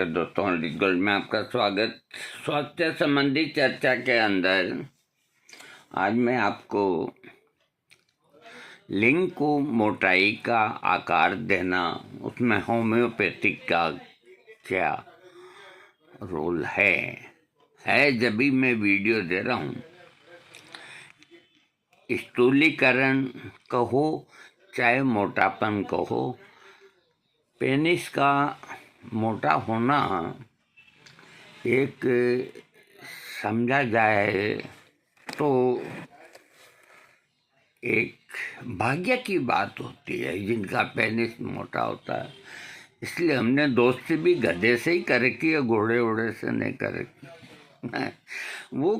नमस्ते दोस्तों, हरीश गोल्ड में आपका स्वागत। स्वास्थ्य संबंधी चर्चा के अंदर आज मैं आपको लिंग को मोटाई का आकार देना, उसमें होम्योपैथिक का क्या रोल है जब भी मैं वीडियो दे रहा हूँ। स्थूलीकरण कहो चाहे मोटापन कहो, पेनिस का मोटा होना एक समझा जाए तो एक भाग्य की बात होती है जिनका पेनिस मोटा होता है। इसलिए हमने दोस्ती भी गधे से ही कर रखी है, घोड़े वोड़े से नहीं कर रखी। वो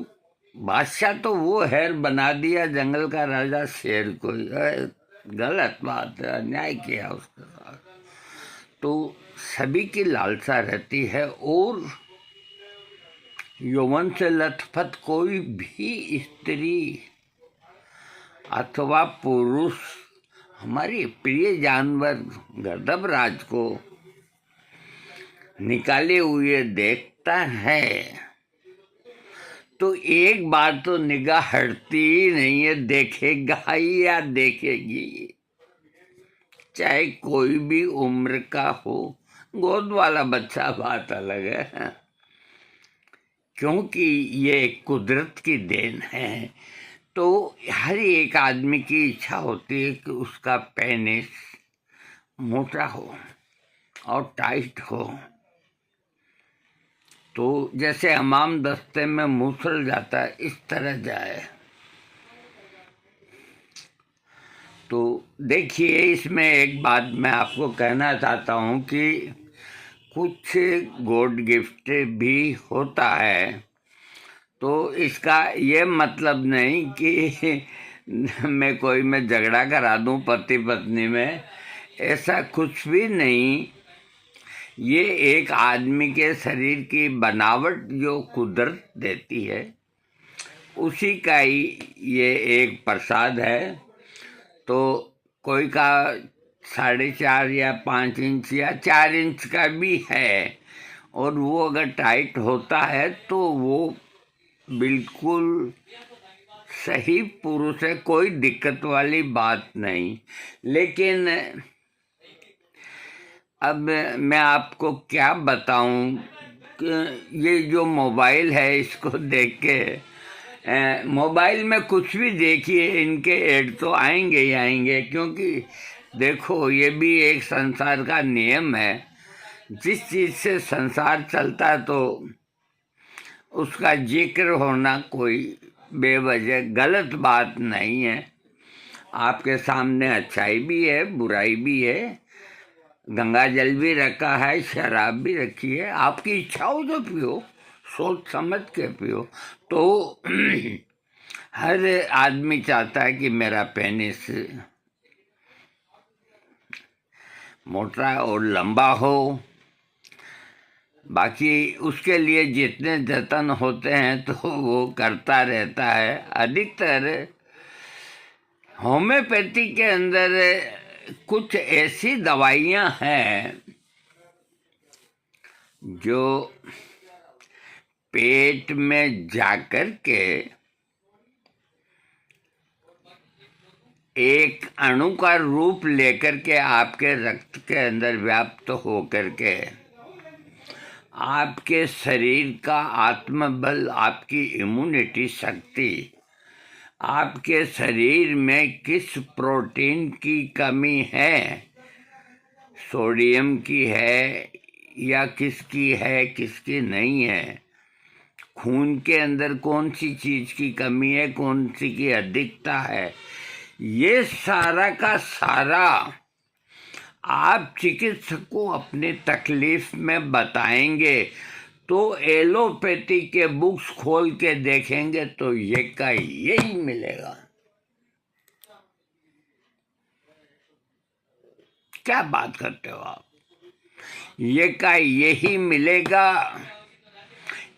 बादशाह तो वो हैर बना दिया जंगल का राजा शेर को, गलत बात है, अन्याय किया उसके साथ। तो सभी की लालसा रहती है और यौवन से लथपथ कोई भी स्त्री अथवा पुरुष हमारी प्रिय जानवर गंधर्वराज को निकाले हुए देखता है तो एक बार तो निगाह हटती ही नहीं है, देखेगा ही या देखेगी, चाहे कोई भी उम्र का हो। गोद वाला बच्चा बात अलग है, क्योंकि ये कुदरत की देन है। तो हर एक आदमी की इच्छा होती है कि उसका पेनिस मोटा हो और टाइट हो, तो जैसे हमाम दस्ते में मूसल जाता है इस तरह जाए। तो देखिए, इसमें एक बात मैं आपको कहना चाहता हूँ कि कुछ गॉड गिफ्ट भी होता है, तो इसका ये मतलब नहीं कि मैं झगड़ा करा दूँ पति पत्नी में, ऐसा कुछ भी नहीं। ये एक आदमी के शरीर की बनावट जो कुदरत देती है उसी का ही ये एक प्रसाद है। तो कोई का 4.5 या 5 इंच या 4 इंच का भी है, और वो अगर टाइट होता है तो वो बिल्कुल सही पुरुष है, कोई दिक्कत वाली बात नहीं। लेकिन अब मैं आपको क्या बताऊं कि ये जो मोबाइल है इसको देख के, मोबाइल में कुछ भी देखिए, इनके ऐड तो आएंगे ही आएंगे, क्योंकि देखो ये भी एक संसार का नियम है। जिस चीज़ से संसार चलता है तो उसका जिक्र होना कोई बेवजह गलत बात नहीं है। आपके सामने अच्छाई भी है, बुराई भी है, गंगा जल भी रखा है, शराब भी रखी है, आपकी इच्छा हो तो पियो, सोच समझ के पियो। तो हर आदमी चाहता है कि मेरा पेनिस मोटा और लंबा हो, बाकी उसके लिए जितने जतन होते हैं तो वो करता रहता है। अधिकतर होम्योपैथी के अंदर कुछ ऐसी दवाइयाँ हैं जो पेट में जाकर के एक अणु का रूप लेकर के आपके रक्त के अंदर व्याप्त होकर के आपके शरीर का आत्मबल, आपकी इम्यूनिटी शक्ति, आपके शरीर में किस प्रोटीन की कमी है, सोडियम की है या किसकी है, किसकी नहीं है, खून के अंदर कौन सी चीज़ की कमी है, कौन सी की अधिकता है, ये सारा का सारा आप चिकित्सक को अपनी तकलीफ में बताएंगे तो एलोपैथी के बुक्स खोल के देखेंगे तो ये का यही मिलेगा। क्या बात करते हो आप, ये का यही मिलेगा।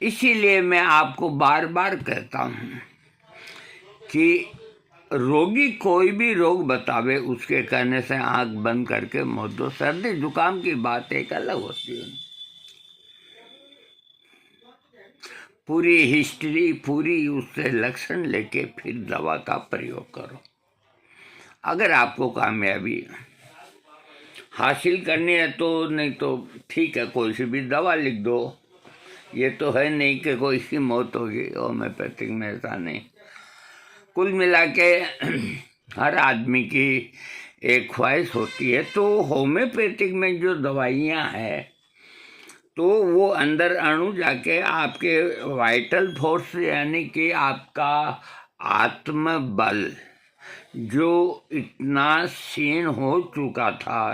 इसीलिए मैं आपको बार बार कहता हूँ कि रोगी कोई भी रोग बतावे, उसके कहने से आंख बंद करके मत दो। सर्दी जुकाम की बात एक अलग होती है, पूरी हिस्ट्री, पूरी उससे लक्षण लेके फिर दवा का प्रयोग करो। अगर आपको कामयाबी हासिल करनी है तो, नहीं तो ठीक है, कोई सी भी दवा लिख दो। ये तो है नहीं कि कोई सी मौत होगी, होम्योपैथिक में ऐसा नहीं। कुल मिला के हर आदमी की एक ख्वाहिश होती है। तो होम्योपैथिक में जो दवाइयाँ हैं, तो वो अंदर अणु जाके आपके वाइटल फोर्स यानी कि आपका आत्मबल जो इतना क्षीण हो चुका था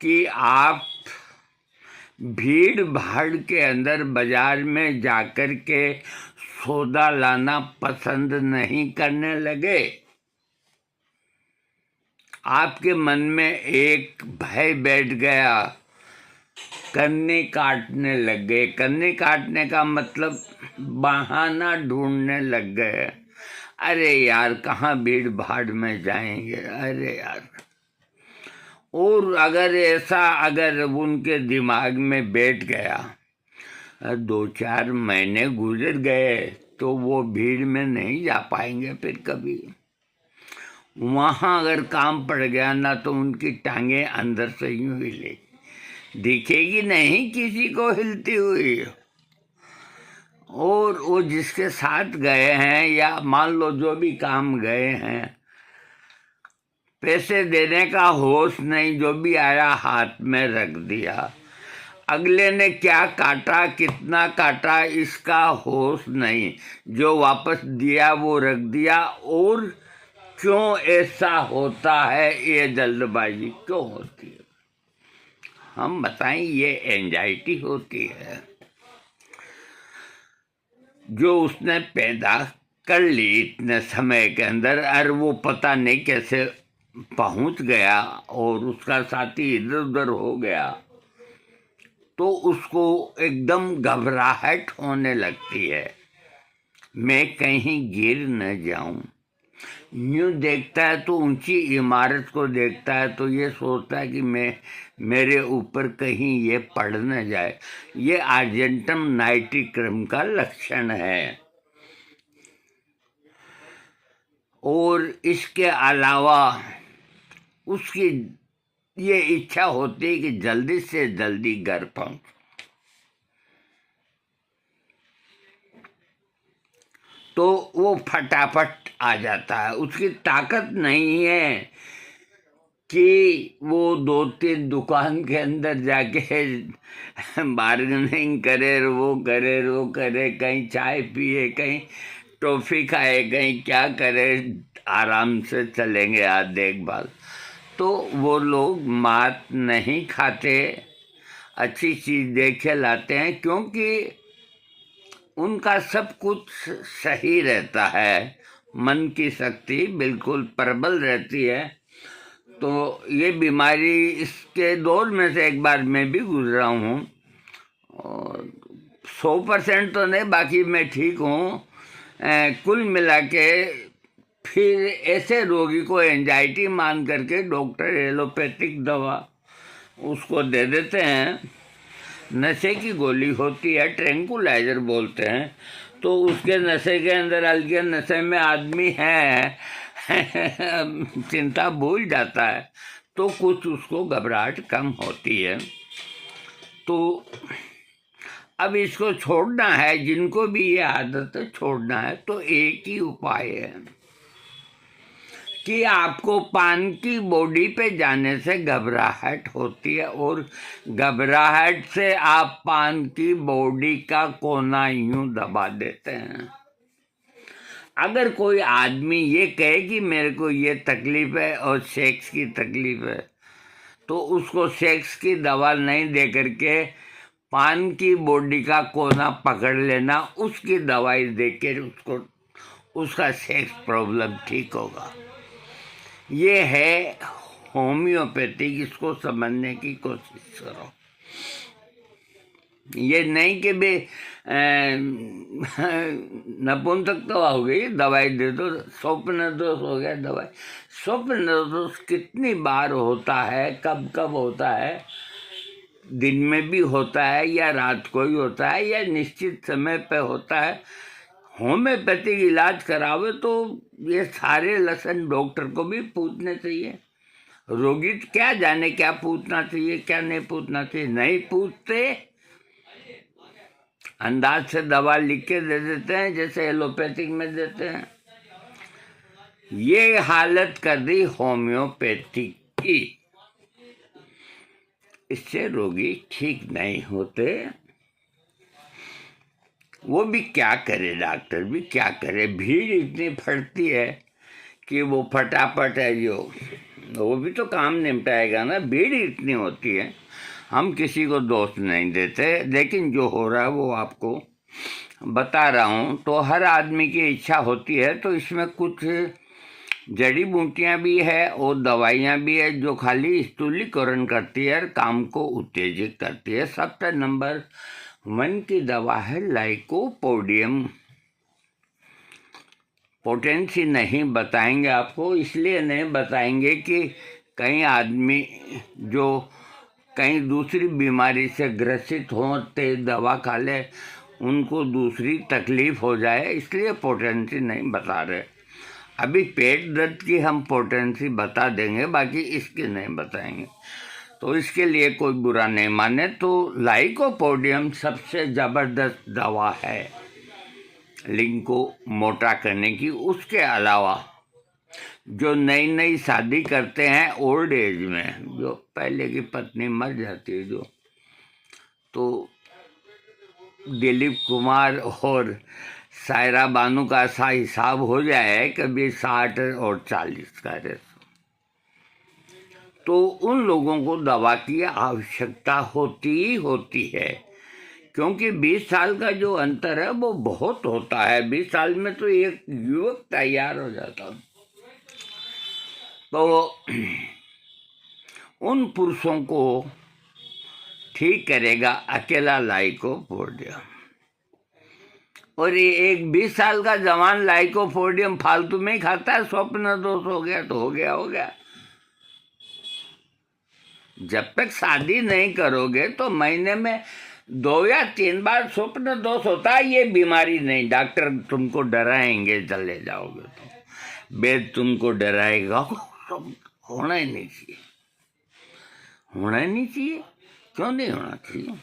कि आप भीड़ भाड़ के अंदर बाजार में जाकर के सौदा लाना पसंद नहीं करने लगे। आपके मन में एक भय बैठ गया, कन्नी काटने लग गए। कन्नी काटने का मतलब बहाना ढूंढने लग गए। अरे यार, कहाँ भीड़ भाड़ में जाएंगे, अरे यार। और अगर उनके दिमाग में बैठ गया, 2-4 महीने गुजर गए तो वो भीड़ में नहीं जा पाएंगे फिर कभी। वहाँ अगर काम पड़ गया ना, तो उनकी टांगे अंदर से यूं हिले, दिखेगी नहीं किसी को हिलती हुई। और वो जिसके साथ गए हैं, या मान लो जो भी काम गए हैं, पैसे देने का होश नहीं, जो भी आया हाथ में रख दिया। अगले ने क्या काटा, कितना काटा, इसका होश नहीं। जो वापस दिया वो रख दिया। और क्यों ऐसा होता है, ये जल्दबाजी क्यों होती है? हम बताएं, ये एंजाइटी होती है जो उसने पैदा कर ली इतने समय के अंदर, और वो पता नहीं कैसे पहुंच गया और उसका साथी इधर उधर हो गया, तो उसको एकदम घबराहट होने लगती है, मैं कहीं गिर न जाऊं। यूं देखता है तो ऊंची इमारत को देखता है तो ये सोचता है कि मेरे ऊपर कहीं ये पड़ न जाए। ये आर्जेंटम नाइट्रिक्रम का लक्षण है। और इसके अलावा उसकी ये इच्छा होती है कि जल्दी से जल्दी घर पहुंच। तो वो फटाफट आ जाता है। उसकी ताकत नहीं है कि वो 2-3 दुकान के अंदर जाके बार्गेनिंग करे, वो करे, कहीं चाय पिए, कहीं टॉफी खाए, कहीं क्या करे, आराम से चलेंगे आज देखभाल। तो वो लोग मात नहीं खाते, अच्छी चीज़ देखे लाते हैं, क्योंकि उनका सब कुछ सही रहता है। मन की शक्ति बिल्कुल प्रबल रहती है। तो ये बीमारी, इसके दौर में से एक बार मैं भी गुजरा हूँ, और 100% तो नहीं, बाकी मैं ठीक हूँ। कुल मिला के फिर ऐसे रोगी को एंजाइटी मान करके डॉक्टर एलोपैथिक दवा उसको दे देते हैं। नशे की गोली होती है, ट्रैंकुलाइजर बोलते हैं। तो उसके नशे के अंदर, हल्के नशे में आदमी है चिंता भूल जाता है, तो कुछ उसको घबराहट कम होती है। तो अब इसको छोड़ना है, जिनको भी ये आदत छोड़ना है, तो एक ही उपाय है कि आपको पान की बॉडी पे जाने से घबराहट होती है, और घबराहट से आप पान की बॉडी का कोना यूं दबा देते हैं। अगर कोई आदमी ये कहे कि मेरे को ये तकलीफ है और सेक्स की तकलीफ है, तो उसको सेक्स की दवा नहीं दे करके पान की बॉडी का कोना पकड़ लेना, उसकी दवाई देकर उसको उसका सेक्स प्रॉब्लम ठीक होगा। ये है होम्योपैथिक, इसको समझने की कोशिश करो। ये नहीं कि बे नपुंसकता हो गई, दवाई दे दो, स्वप्न दोष हो गया, दवाई। स्वप्न दोष कितनी बार होता है, कब कब होता है, दिन में भी होता है या रात को ही होता है या निश्चित समय पे होता है, होम्योपैथिक इलाज करावे तो ये सारे लक्षण डॉक्टर को भी पूछने चाहिए। रोगी क्या जाने क्या पूछना चाहिए क्या नहीं पूछना चाहिए, नहीं पूछते, अंदाज से दवा लिख के दे देते हैं जैसे एलोपैथिक में देते हैं। ये हालत कर दी होम्योपैथिक की, इससे रोगी ठीक नहीं होते। वो भी क्या करे, डॉक्टर भी क्या करे, भीड़ इतनी फटती है कि वो फटाफट है जो वो भी तो काम निपटाएगा ना, भीड़ इतनी होती है। हम किसी को दोष नहीं देते, लेकिन जो हो रहा है वो आपको बता रहा हूँ। तो हर आदमी की इच्छा होती है, तो इसमें कुछ जड़ी बूटियाँ भी है और दवाइयाँ भी है जो खाली स्थूलीकरण करती है और काम को उत्तेजित करती है। सबसे नंबर 1 की दवा है लाइकोपोडियम। पोटेंसी नहीं बताएंगे आपको, इसलिए नहीं बताएंगे कि कई आदमी जो कहीं दूसरी बीमारी से ग्रसित हों ते दवा खा ले, उनको दूसरी तकलीफ हो जाए, इसलिए पोटेंसी नहीं बता रहे। अभी पेट दर्द की हम पोटेंसी बता देंगे, बाकी इसकी नहीं बताएंगे, तो इसके लिए कोई बुरा नहीं माने। तो लाइकोपोडियम सबसे ज़बरदस्त दवा है लिंग को मोटा करने की। उसके अलावा जो नई नई शादी करते हैं ओल्ड एज में, जो पहले की पत्नी मर जाती है जो, तो दिलीप कुमार और सायरा बानू का ऐसा हिसाब हो जाए कभी 60 और 40 का रेशो, तो उन लोगों को दवा की आवश्यकता होती है, क्योंकि 20 साल का जो अंतर है वो बहुत होता है। 20 साल में तो एक युवक तैयार हो जाता। तो उन पुरुषों को ठीक करेगा अकेला लाइकोपोडियम। और ये एक 20 साल का जवान लाइकोपोडियम फालतू में ही खाता है, स्वप्न दोष हो गया तो हो गया। जब तक शादी नहीं करोगे तो महीने में 2 या 3 बार स्वप्न दोष होता है, ये बीमारी नहीं। डॉक्टर तुमको डराएंगे, चले जाओगे तो वेद तुमको डराएगा, होना ही नहीं चाहिए, होना ही नहीं चाहिए। क्यों नहीं होना चाहिए?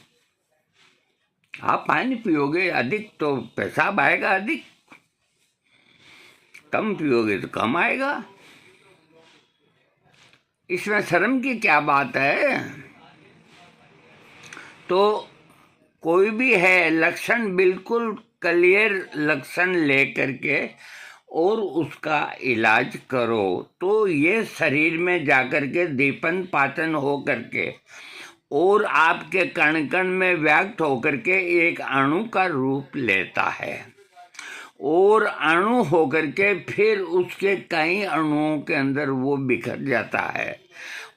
आप पानी पियोगे अधिक तो पेशाब आएगा अधिक, कम पियोगे तो कम आएगा। इसमें शर्म की क्या बात है? तो कोई भी है लक्षण बिल्कुल क्लियर लक्षण लेकर के और उसका इलाज करो, तो ये शरीर में जाकर के दीपन पाचन हो करके और आपके कण कण में व्यक्त होकर के एक अणु का रूप लेता है, और अणु होकर के फिर उसके कई अणुओं के अंदर वो बिखर जाता है,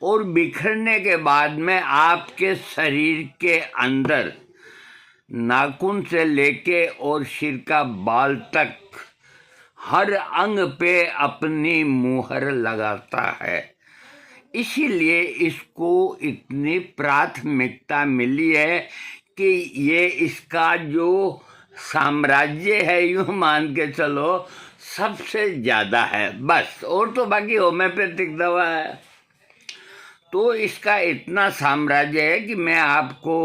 और बिखरने के बाद में आपके शरीर के अंदर नाखून से लेके और सिर का बाल तक हर अंग पे अपनी मुहर लगाता है। इसीलिए इसको इतनी प्राथमिकता मिली है कि ये इसका जो साम्राज्य है, यूं मान के चलो सबसे ज़्यादा है बस, और तो बाकी होम्योपैथिक दवा है। तो इसका इतना साम्राज्य है कि मैं आपको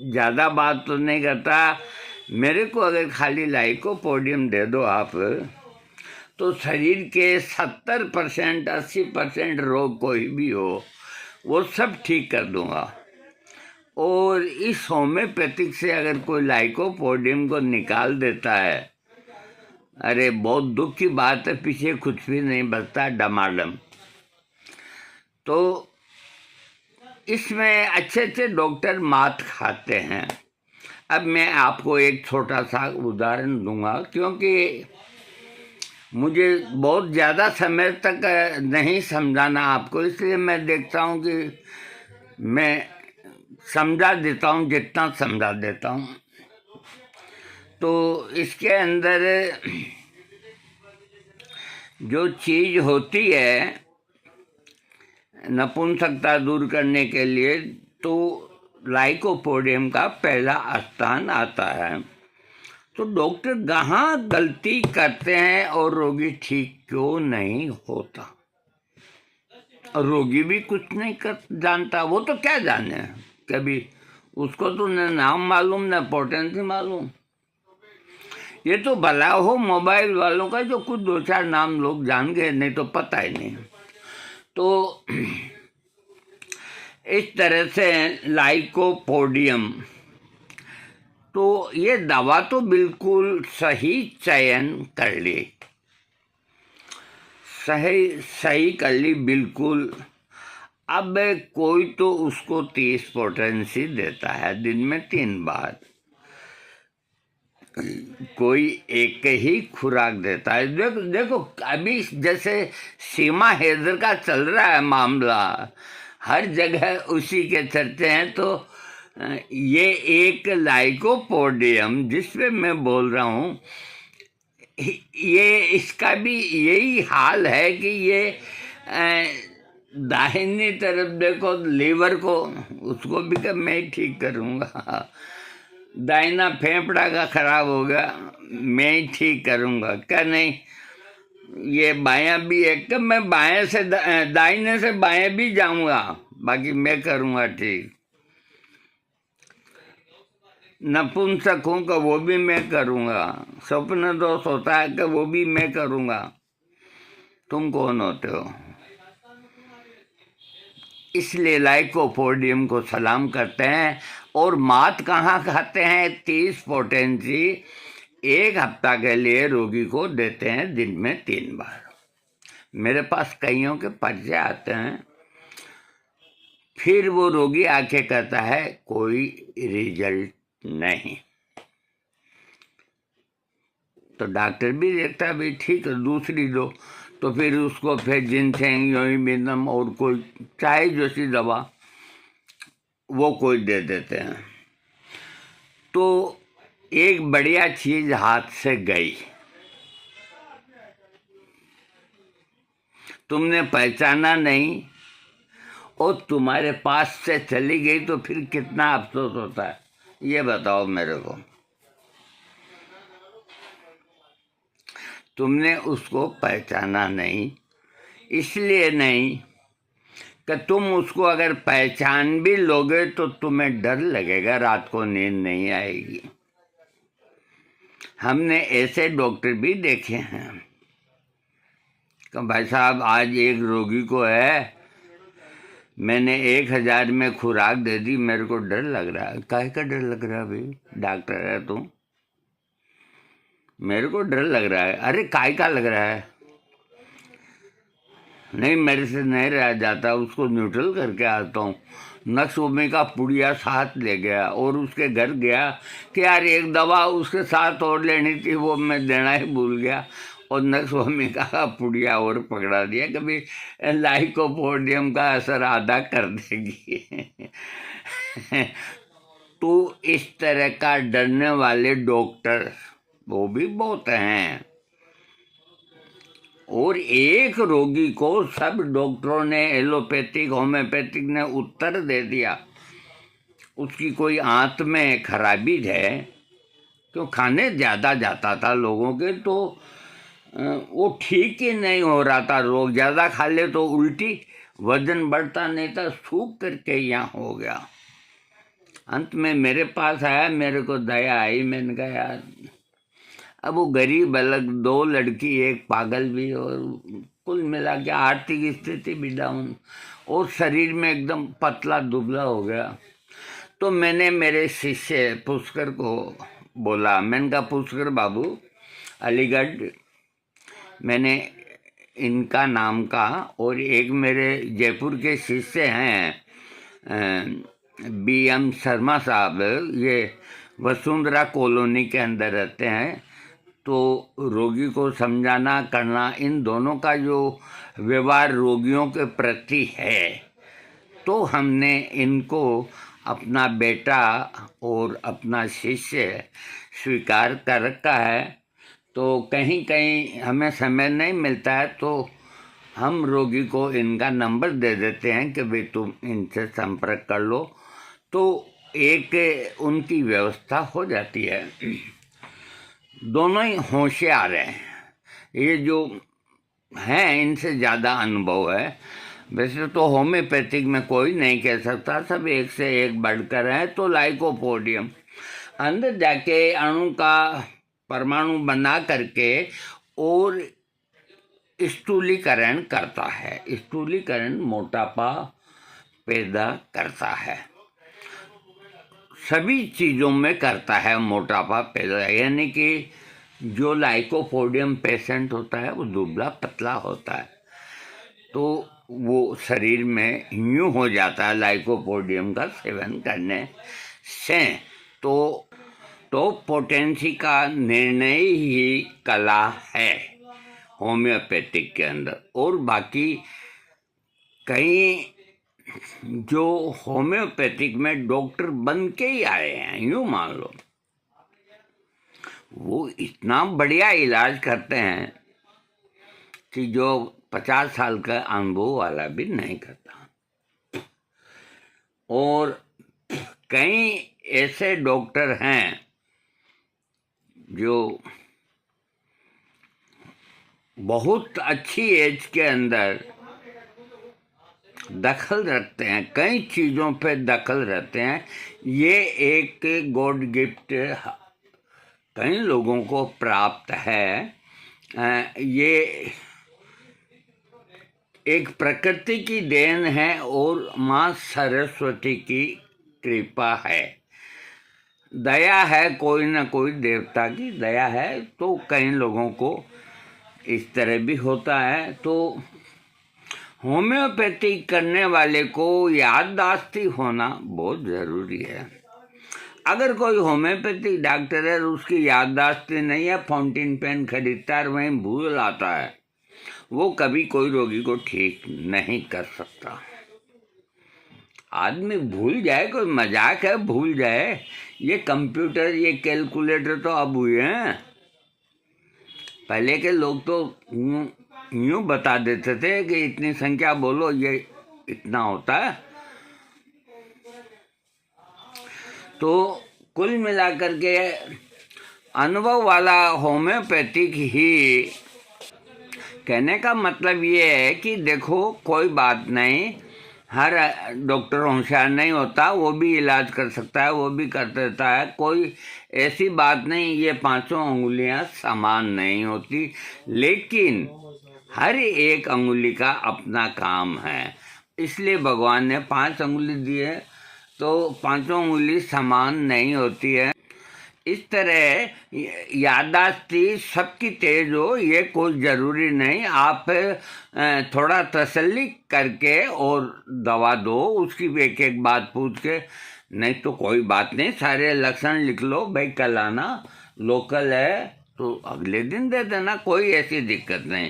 ज़्यादा बात तो नहीं करता। मेरे को अगर खाली लाइकोपोडियम दे दो आप, तो शरीर के 70% 80% रोग कोई भी हो वो सब ठीक कर दूंगा। और इस होम्योपैथिक से अगर कोई लाइकोपोडियम को निकाल देता है, अरे बहुत दुख की बात है, पीछे कुछ भी नहीं बचता, डमाडम। तो इसमें अच्छे डॉक्टर मात खाते हैं। अब मैं आपको एक छोटा सा उदाहरण दूंगा, क्योंकि मुझे बहुत ज़्यादा समय तक नहीं समझाना आपको, इसलिए मैं देखता हूँ कि मैं समझा देता हूँ जितना समझा देता हूँ। तो इसके अंदर जो चीज़ होती है नपुंसकता दूर करने के लिए, तो लाइकोपोडियम का पहला स्थान आता है। तो डॉक्टर कहाँ गलती करते हैं और रोगी ठीक क्यों नहीं होता? रोगी भी कुछ नहीं कर जानता, वो तो क्या जाने, कभी उसको तो न नाम मालूम न पोटेंसी मालूम। ये तो भला हो मोबाइल वालों का जो कुछ दो चार नाम लोग जान गए, नहीं तो पता ही नहीं। तो इस तरह से लाइकोपोडियम, तो ये दवा तो बिल्कुल सही चयन कर ली, सही कर ली बिल्कुल। अब कोई तो उसको 30 पोटेंसी देता है दिन में 3 बार, कोई एक ही खुराक देता है। देखो अभी जैसे सीमा हैदर का चल रहा है मामला, हर जगह उसी के चर्चे हैं। तो ये एक लाइकोपोडियम जिस पे मैं बोल रहा हूँ, ये इसका भी यही हाल है कि ये दाहिनी तरफ देखो लीवर को, उसको भी मैं ठीक करूँगा, दाहिना फेफड़ा का खराब होगा मैं ही ठीक करूँगा, क्या नहीं, ये बायां भी है कि मैं बाएं से दाहिने से बाएं भी जाऊँगा, बाकी मैं करूँगा ठीक। नपुंसक हूँ का वो भी मैं करूँगा, स्वप्न दोष होता है कि वो भी मैं करूँगा। तुम कौन होते हो? इसलिए लाइकोपोडियम को सलाम करते हैं। और मात कहाँ खाते हैं? 30 पोटेंसी 1 हफ्ता के लिए रोगी को देते हैं दिन में 3 बार। मेरे पास कईयों के पर्चे आते हैं, फिर वो रोगी आके कहता है कोई रिजल्ट नहीं, तो डॉक्टर भी देखता है भाई ठीक है दूसरी दो, तो फिर उसको फिर जिनसेंग योइमिनम और कोई चाहे जैसी दवा वो कोई दे देते हैं। तो एक बढ़िया चीज हाथ से गई, तुमने पहचाना नहीं और तुम्हारे पास से चली गई, तो फिर कितना अफसोस होता है ये बताओ मेरे को। तुमने उसको पहचाना नहीं, इसलिए नहीं कि तुम उसको अगर पहचान भी लोगे तो तुम्हें डर लगेगा, रात को नींद नहीं आएगी। हमने ऐसे डॉक्टर भी देखे हैं कि भाई साहब आज एक रोगी को है, मैंने 1000 में खुराक दे दी, मेरे को डर लग रहा है। काहे का डर लग रहा है भाई? डॉक्टर है तुम? मेरे को डर लग रहा है। अरे काहे का लग रहा है? नहीं मेरे से नहीं रहा जाता, उसको न्यूट्रल करके आता हूँ। नक्सोमी का पुड़िया साथ ले गया और उसके घर गया कि यार एक दवा उसके साथ और लेनी थी, वो मैं देना ही भूल गया, और नक्सोमी का पुड़िया और पकड़ा दिया। कभी लाइकोपोडियम का असर आधा कर देगी। तो इस तरह का डरने वाले डॉक्टर वो भी बहुत हैं। और एक रोगी को सब डॉक्टरों ने एलोपैथिक होम्योपैथिक ने उत्तर दे दिया, उसकी कोई आंत में खराबी है, क्यों खाने ज़्यादा जाता था लोगों के, तो वो ठीक ही नहीं हो रहा था। रोग ज़्यादा खा ले तो उल्टी, वजन बढ़ता नहीं था, सूख करके यहाँ हो गया। अंत में मेरे पास आया, मेरे को दया आई, मैंने कहा यार अब वो गरीब अलग, 2 लड़की एक पागल भी, और कुल मिला के आर्थिक स्थिति भी डाउन, और शरीर में एकदम पतला दुबला हो गया। तो मैंने मेरे शिष्य पुष्कर को बोला, मैंने कहा पुष्कर बाबू अलीगढ़, मैंने इनका नाम कहा, और एक मेरे जयपुर के शिष्य हैं BM शर्मा साहब, ये वसुंधरा कॉलोनी के अंदर रहते हैं। तो रोगी को समझाना करना, इन दोनों का जो व्यवहार रोगियों के प्रति है, तो हमने इनको अपना बेटा और अपना शिष्य स्वीकार कर रखा है। तो कहीं कहीं हमें समय नहीं मिलता है तो हम रोगी को इनका नंबर दे देते हैं कि भाई तुम इनसे संपर्क कर लो। तो एक उनकी व्यवस्था हो जाती है। दोनों ही होशियार हैं, ये जो हैं इनसे ज़्यादा अनुभव है। वैसे तो होम्योपैथिक में कोई नहीं कह सकता, सब एक से एक बढ़कर है। तो लाइकोपोडियम अंदर जाके अणु का परमाणु बना करके और स्थूलीकरण करता है। स्थूलीकरण मोटापा पैदा करता है, सभी चीज़ों में करता है मोटापा पैदा। यानी कि जो लाइकोपोडियम पेशेंट होता है वो दुबला पतला होता है, तो वो शरीर में यूँ हो जाता है लाइकोपोडियम का सेवन करने से। तो पोटेंसी का निर्णय ही कला है होम्योपैथिक के अंदर। और बाकी कई जो होम्योपैथिक में डॉक्टर बन के ही आए हैं, यूँ मान लो, वो इतना बढ़िया इलाज करते हैं कि जो 50 साल का अनुभव वाला भी नहीं करता। और कई ऐसे डॉक्टर हैं जो बहुत अच्छी एज के अंदर दखल रखते हैं, कई चीज़ों पे दखल रहते हैं। ये एक गॉड गिफ्ट कई लोगों को प्राप्त है। ये एक प्रकृति की देन है और माँ सरस्वती की कृपा है, दया है, कोई ना कोई देवता की दया है। तो कई लोगों को इस तरह भी होता है। तो होम्योपैथी करने वाले को याददाश्ती होना बहुत ज़रूरी है। अगर कोई होम्योपैथिक डॉक्टर है उसकी याददाश्ती नहीं है, फाउंटेन पेन खरीदता है वहीं भूल आता है, वो कभी कोई रोगी को ठीक नहीं कर सकता। आदमी भूल जाए, कोई मजाक है भूल जाए। ये कंप्यूटर, ये कैलकुलेटर तो अब हुए हैं, पहले के लोग तो यूँ बता देते थे कि इतनी संख्या बोलो ये इतना होता है। तो कुल मिलाकर के अनुभव वाला होम्योपैथिक ही, कहने का मतलब ये है कि देखो कोई बात नहीं, हर डॉक्टर होशियार नहीं होता, वो भी इलाज कर सकता है, वो भी कर देता है। कोई ऐसी बात नहीं, ये पांचों अंगुलियां समान नहीं होती, लेकिन हर एक अंगुली का अपना काम है। इसलिए भगवान ने 5 अंगुली दी है, तो पांचों अंगुली समान नहीं होती है। इस तरह याददाश्ती सबकी तेज हो ये कोई ज़रूरी नहीं। आप थोड़ा तसल्ली करके और दवा दो, उसकी एक एक बात पूछ के, नहीं तो कोई बात नहीं, सारे लक्षण लिख लो भाई, कल आना, लोकल है तो अगले दिन दे देना, कोई ऐसी दिक्कत नहीं।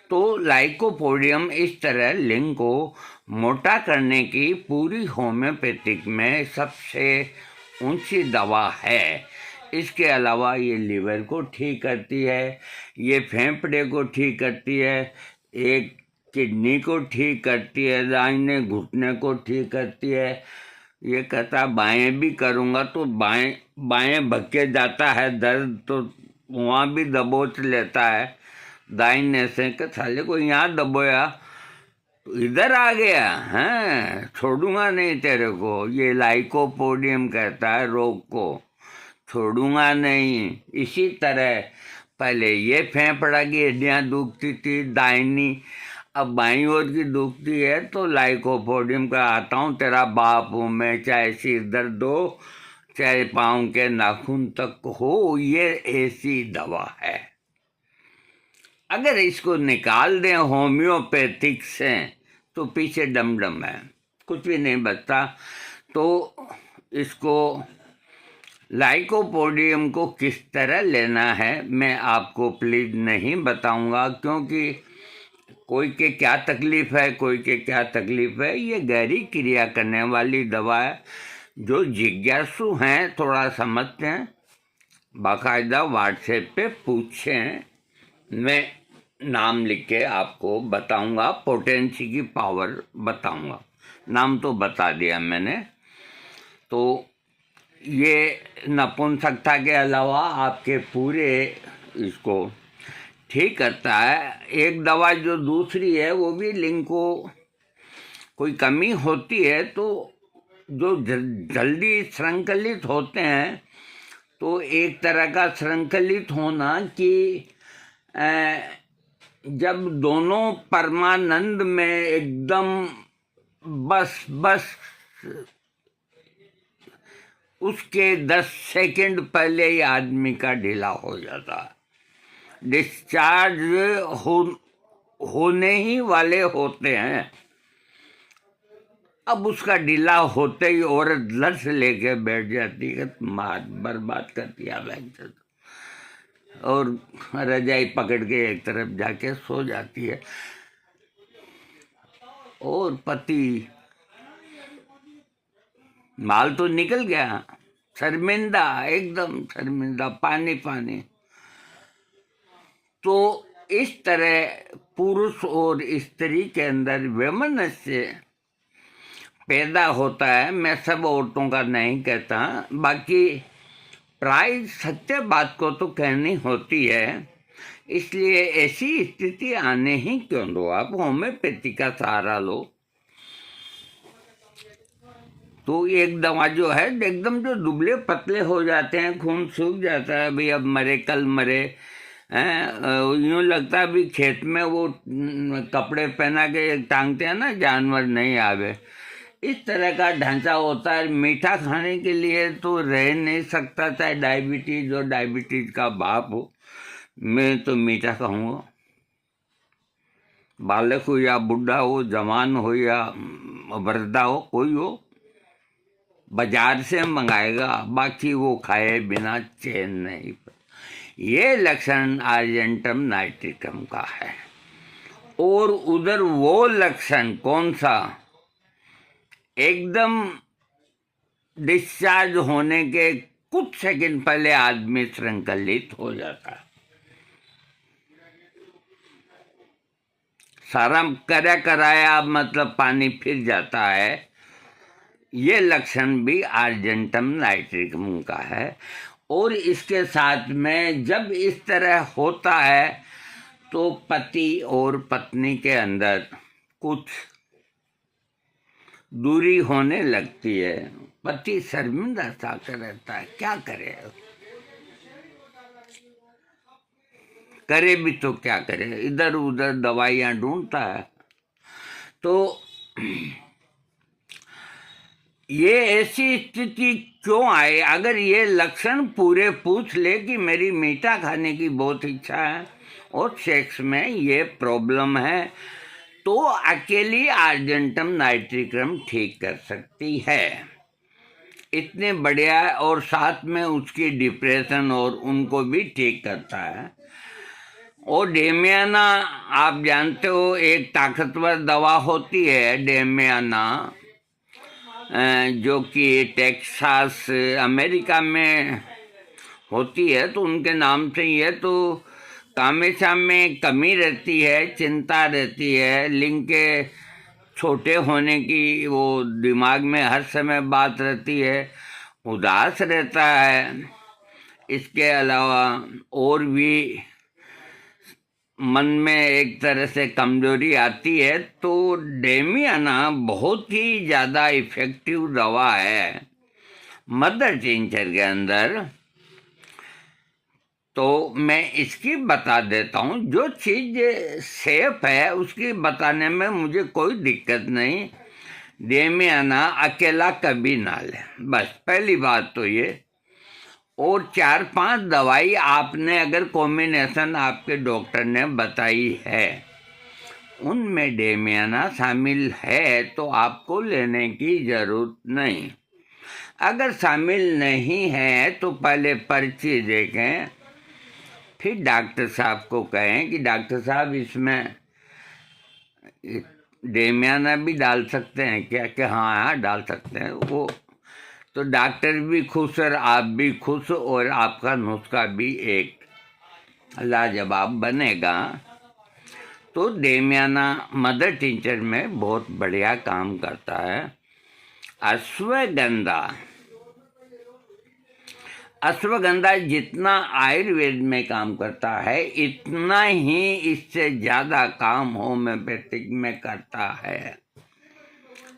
तो लाइकोपोडियम इस तरह लिंग को मोटा करने की पूरी होम्योपैथिक में सबसे ऊंची दवा है। इसके अलावा ये लीवर को ठीक करती है, ये फेफड़े को ठीक करती है, एक किडनी को ठीक करती है, दाहिने घुटने को ठीक करती है। ये कहता बाएं भी करूँगा तो बाएं भक्के जाता है दर्द, तो वहाँ भी दबोच लेता है। दाहिने से कि साले को यहाँ दबोया तो इधर आ गया, हैं छोड़ूंगा नहीं तेरे को। ये लाइकोपोडियम कहता है रोग को, छोड़ूंगा नहीं। इसी तरह पहले ये फेफड़ा की हड्डियाँ दुखती थी दाहिनी, अब बाईं ओर की दुखती है, तो लाइकोपोडियम का आता हूँ तेरा बाप हूँ मैं, चाहे सिर दर्द हो चाहे पाँव के नाखून तक हो, ये ऐसी दवा है। अगर इसको निकाल दें होम्योपैथिक से तो पीछे डमडम है, कुछ भी नहीं बचता। तो इसको लाइकोपोडियम को किस तरह लेना है मैं आपको प्लीज नहीं बताऊंगा, क्योंकि कोई के क्या तकलीफ है, कोई के क्या तकलीफ है। ये गहरी क्रिया करने वाली दवा है। जो जिज्ञासु हैं थोड़ा समझते हैं, बाकायदा व्हाट्सएप पे पूछें, मैं नाम लिख के आपको बताऊंगा, पोटेंसी की पावर बताऊंगा। नाम तो बता दिया मैंने। तो ये नपुंसकता के अलावा आपके पूरे इसको ठीक करता है। एक दवा जो दूसरी है वो भी लिंग को कोई कमी होती है तो जो जल्दी श्रृंखलित होते हैं, तो एक तरह का श्रृंखलित होना कि जब दोनों परमानंद में एकदम बस उसके 10 सेकंड पहले ही आदमी का ढीला हो जाता। डिस्चार्ज होने ही वाले होते हैं, अब उसका ढीला होते ही औरत लट लेके बैठ जाती है, मार बर्बाद कर दिया बैंक, और रजाई पकड़ के एक तरफ जाके सो जाती है। और पति माल तो निकल गया, शर्मिंदा, एकदम शर्मिंदा, पानी पानी। तो इस तरह पुरुष और स्त्री के अंदर वैमनस्य पैदा होता है। मैं सब औरतों का नहीं कहता, बाकी प्राय सत्य बात को तो कहनी होती है, इसलिए ऐसी स्थिति आने ही क्यों दो। आप होम्योपैथी का सहारा लो, तो एक दवा जो है एकदम जो दुबले पतले हो जाते हैं, खून सूख जाता है, भाई अब मरे कल मरे, यूँ लगता है भी खेत में वो कपड़े पहना के टांगते हैं ना, जानवर नहीं आवे, इस तरह का ढांचा होता है। मीठा खाने के लिए तो रह नहीं सकता, चाहे डायबिटीज और डायबिटीज का बाप हो। मैं तो मीठा खाऊंगा, बालक हो या बुढ़ा हो, जवान हो या वृद्धा हो, कोई हो, बाजार से मंगाएगा, बाकी वो खाए बिना चैन नहीं। ये लक्षण आर्जेंटम नाइट्रिकम का है। और उधर वो लक्षण कौन सा, एकदम डिस्चार्ज होने के कुछ सेकंड पहले आदमी श्रृंखलित हो जाता है, सारा कराया मतलब पानी फिर जाता है। ये लक्षण भी आर्जेंटम नाइट्रिकम का है। और इसके साथ में जब इस तरह होता है तो पति और पत्नी के अंदर कुछ दूरी होने लगती है। पति शर्मिंदा सा रहता है, क्या करे, करे भी तो क्या करे, इधर उधर दवाइयाँ ढूंढता है। तो ये ऐसी स्थिति क्यों आए? अगर ये लक्षण पूरे पूछ ले कि मेरी मीठा खाने की बहुत इच्छा है और सेक्स में ये प्रॉब्लम है, तो अकेली आर्जेंटम नाइट्रिकम ठीक कर सकती है, इतने बढ़िया। और साथ में उसकी डिप्रेशन और उनको भी ठीक करता है। और डेमियाना आप जानते हो एक ताकतवर दवा होती है, डेमियाना, जो कि टेक्सास अमेरिका में होती है, तो उनके नाम से ही है। तो कामेशा में कमी रहती है, चिंता रहती है, लिंग के छोटे होने की वो दिमाग में हर समय बात रहती है, उदास रहता है। इसके अलावा और भी मन में एक तरह से कमजोरी आती है। तो डेमियाना बहुत ही ज़्यादा इफेक्टिव दवा है मदर टिंचर के अंदर। तो मैं इसकी बता देता हूँ, जो चीज़ सेफ है उसकी बताने में मुझे कोई दिक्कत नहीं। डेमियाना अकेला कभी ना ले, बस पहली बात तो ये। और 4-5 दवाई आपने अगर कॉम्बिनेशन आपके डॉक्टर ने बताई है, उनमें डेमियाना शामिल है तो आपको लेने की ज़रूरत नहीं। अगर शामिल नहीं है तो पहले पर्ची देखें, फिर डॉक्टर साहब को कहें कि डॉक्टर साहब इसमें डेमियाना भी डाल सकते हैं क्या? कि हाँ डाल सकते हैं। वो तो डॉक्टर भी खुश और आप भी खुश, और आपका नुस्खा भी एक लाजवाब बनेगा। तो डेमियाना मदर टिंचर में बहुत बढ़िया काम करता है। अश्वगंधा अश्वगंधा जितना आयुर्वेद में काम करता है इतना ही इससे ज़्यादा काम होम्योपैथिक में करता है।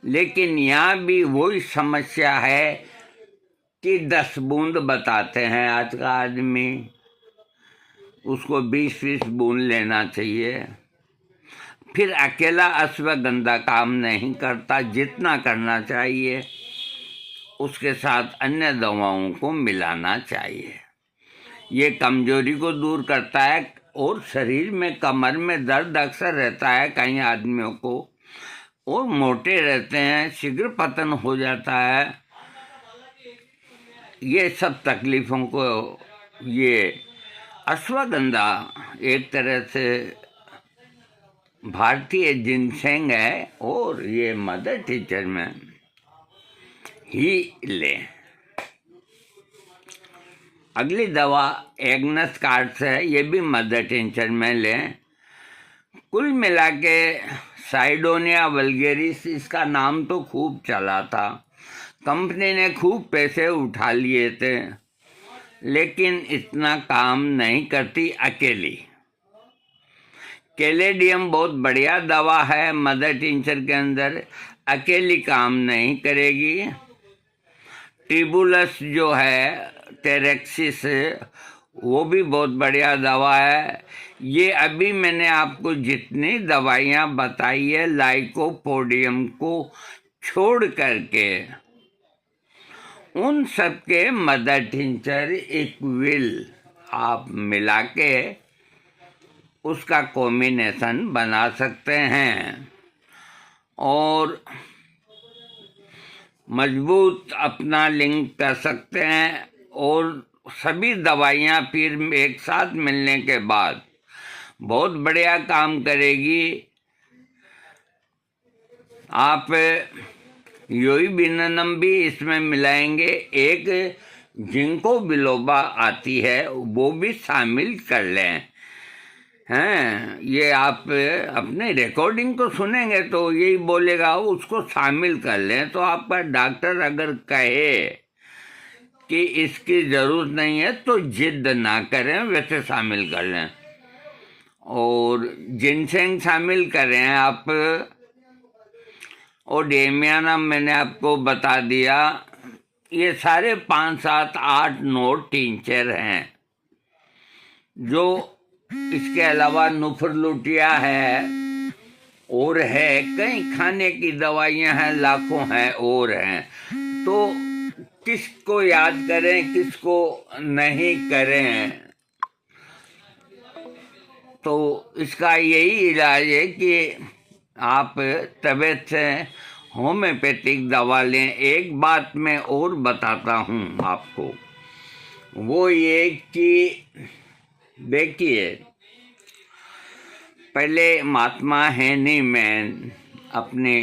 लेकिन यहाँ भी वही समस्या है कि 10 बूंद बताते हैं आज का आदमी, उसको 20-20 बूंद लेना चाहिए। फिर अकेला अश्वगंधा काम नहीं करता, जितना करना चाहिए उसके साथ अन्य दवाओं को मिलाना चाहिए। ये कमजोरी को दूर करता है और शरीर में कमर में दर्द अक्सर रहता है कई आदमियों को, और मोटे रहते हैं, शीघ्र पतन हो जाता है। ये सब तकलीफ़ों को ये अश्वगंधा एक तरह से भारतीय जिनसेंग है और ये मदर टीचर में ही लें। अगली दवा एग्नस कार्ड्स है, ये भी मदर टिंचर में लें। कुल मिला के साइडोनिया वल्गेरिस इसका नाम तो खूब चला था, कंपनी ने खूब पैसे उठा लिए थे, लेकिन इतना काम नहीं करती अकेली। कैलेडियम बहुत बढ़िया दवा है मदर टिंचर के अंदर, अकेली काम नहीं करेगी। ट्रिबुलस जो है टेरेक्सिस, वो भी बहुत बढ़िया दवा है। ये अभी मैंने आपको जितनी दवाइयाँ बताई है लाइकोपोडियम को छोड़ करके, उन सब के मदर टिंचर इक्विल आप मिला के उसका कॉम्बिनेशन बना सकते हैं और मजबूत अपना लिंक कर सकते हैं। और सभी दवाइयाँ फिर एक साथ मिलने के बाद बहुत बढ़िया काम करेगी। आप योइबिनम भी इसमें मिलाएंगे, एक जिंको बिलोबा आती है वो भी शामिल कर लें। हैं, ये आप अपने रिकॉर्डिंग को सुनेंगे तो यही बोलेगा, उसको शामिल कर लें। तो आपका डॉक्टर अगर कहे कि इसकी ज़रूरत नहीं है तो जिद ना करें, वैसे शामिल कर लें। और जिनसेंग शामिल करें आप, और डेमियानम मैंने आपको बता दिया। ये सारे 5, 7, 8, 9 टिंचर हैं। जो इसके अलावा नुफरलुटिया है और है, कई खाने की दवाइयां हैं, लाखों हैं और हैं। तो किसको याद करें, किसको नहीं करें? तो इसका यही इलाज है कि आप तबीयत से होम्योपैथिक दवा लें। एक बात मैं और बताता हूँ आपको, वो ये कि देखिए, पहले महात्मा हेनी मैन अपने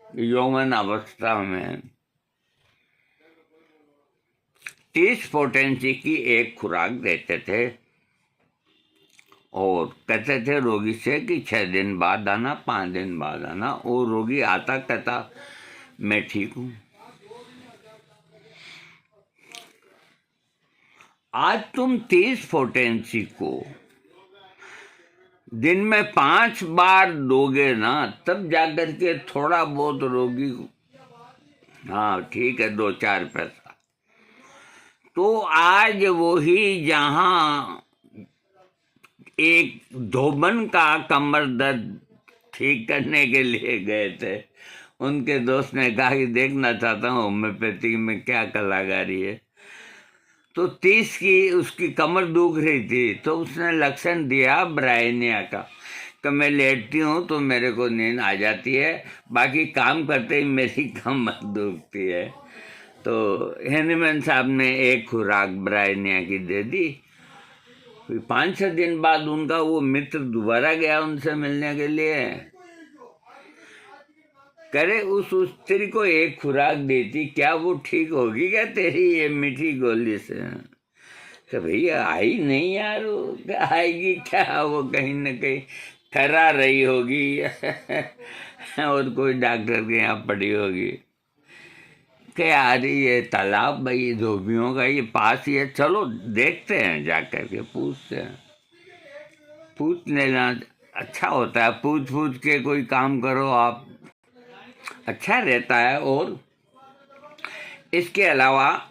यौवन अवस्था में 30 पोटेंसी की एक खुराक देते थे और कहते थे रोगी से कि 6 दिन बाद आना, 5 दिन बाद आना। और रोगी आता, कहता मैं ठीक हूँ। आज तुम 30 पोटेंसी को दिन में 5 बार दोगे ना, तब जाकर के थोड़ा बहुत रोगी, हाँ ठीक है, 2-4 पैसा। तो आज वही जहाँ एक धोबन का कमर दर्द ठीक करने के लिए गए थे, उनके दोस्त ने कहा कि देखना चाहता हूँ होम्योपैथी में क्या कलाकारी है। तो 30 की उसकी कमर दुख रही थी, तो उसने लक्षण दिया ब्रायनिया का, कि मैं लेटती हूँ तो मेरे को नींद आ जाती है, बाकी काम करते ही मेरी कमर दुखती है। तो हेनीमैन साहब ने एक खुराक ब्रायनिया की दे दी। 5-6 दिन बाद उनका वो मित्र दोबारा गया उनसे मिलने के लिए, करे उस स्त्री को एक खुराक देती, क्या वो ठीक होगी क्या तेरी ये मीठी गोली से? कि भैया आई नहीं यार, वो आएगी क्या, वो कहीं न कहीं ठहरा रही होगी और कोई डॉक्टर के यहाँ पड़ी होगी। कि यार ये तालाब भाई धोबियों का ये पास ही है, चलो देखते हैं, जा कर के पूछते हैं। पूछ लेना अच्छा होता है, पूछ के कोई काम करो आप, अच्छा रहता है। और इसके अलावा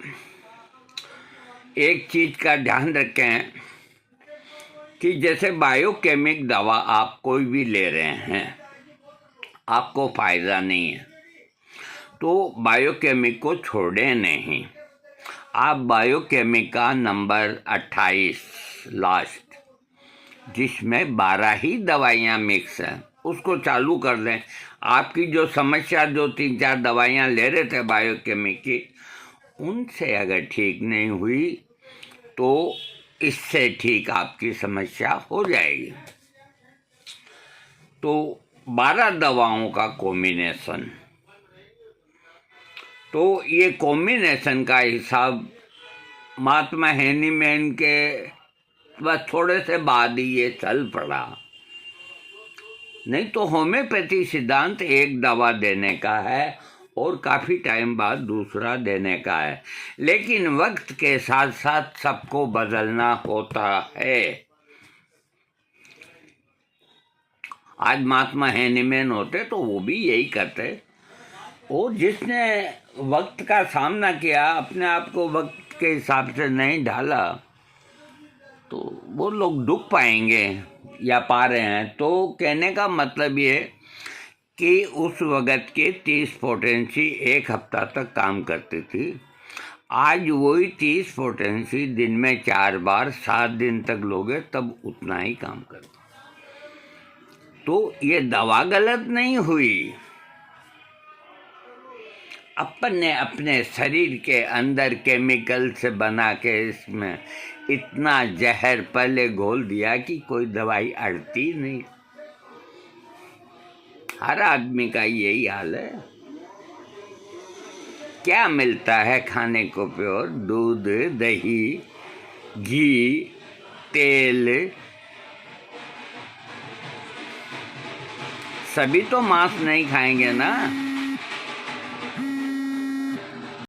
एक चीज़ का ध्यान रखें कि जैसे बायोकेमिक दवा आप कोई भी ले रहे हैं, आपको फ़ायदा नहीं है तो बायोकेमिक को छोड़े नहीं। आप बायोकेमिक का नंबर 28 लास्ट, जिसमें 12 ही दवाइयाँ मिक्स हैं, उसको चालू कर दें। आपकी जो समस्या, जो 3-4 दवाइयाँ ले रहे थे बायोकेमिक की, उनसे अगर ठीक नहीं हुई तो इससे ठीक आपकी समस्या हो जाएगी। तो 12 दवाओं का कॉम्बिनेशन, तो ये कॉम्बिनेशन का हिसाब महात्मा हैनीमैन के बस थोड़े से बाद ही ये चल पड़ा। नहीं तो होम्योपैथी सिद्धांत एक दवा देने का है और काफ़ी टाइम बाद दूसरा देने का है, लेकिन वक्त के साथ साथ सबको बदलना होता है। आज महात्मा हैनीमैन होते तो वो भी यही करते, और जिसने वक्त का सामना किया, अपने आप को वक्त के हिसाब से नहीं ढाला, तो वो लोग दुख पाएंगे या पा रहे हैं। तो कहने का मतलब ये कि उस वक्त के 30 पोटेंसी एक हफ्ता तक काम करती थी। आज वही 30 पोटेंसी दिन में 4 बार 7 दिन तक लोगे तब उतना ही काम करते। तो ये दवा गलत नहीं हुई, अपन ने अपने शरीर के अंदर केमिकल से बना के इसमें इतना जहर पहले घोल दिया कि कोई दवाई अड़ती नहीं। हर आदमी का यही हाल है। क्या मिलता है खाने को प्योर? दूध, दही, घी, तेल, सभी तो मांस नहीं खाएंगे ना।